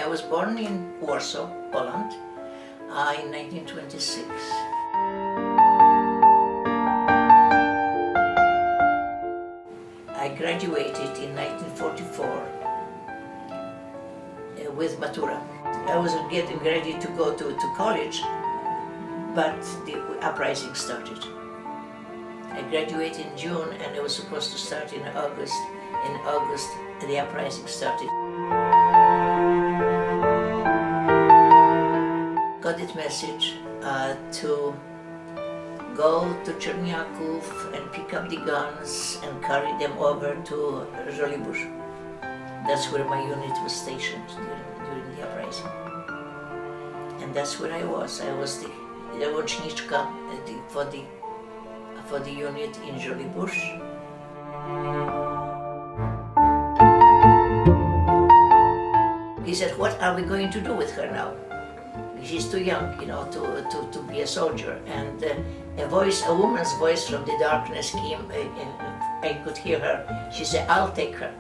was born in Warsaw, Poland, in 1926. I graduated in 1944 with Matura. I was getting ready to go to college, but the uprising started. I graduated in June and I was supposed to start in August. In August, the uprising started. Got this message to go to Czerniaków and pick up the guns and carry them over to Żoliborz. That's where my unit was stationed during the uprising. And that's where I was. I was the łączniczka for the unit in Żoliborz. He said, what are we going to do with her now? She's too young, you know, to be a soldier. And a woman's voice from the darkness came, and I could hear her. She said, I'll take her.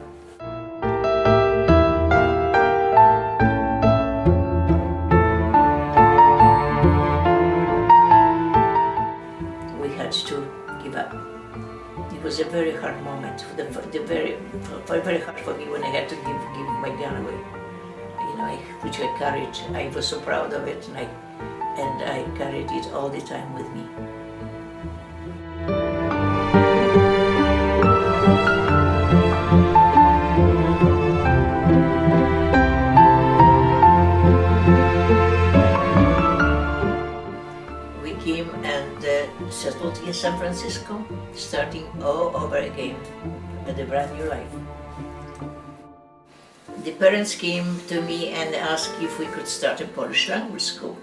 We had to give up. It was a very hard moment, very hard for me when I had to give my gun away. Which I carried. I was so proud of it, and I carried it all the time with me. We came and settled in San Francisco, starting all over again with a brand new life. The parents came to me and asked if we could start a Polish language school.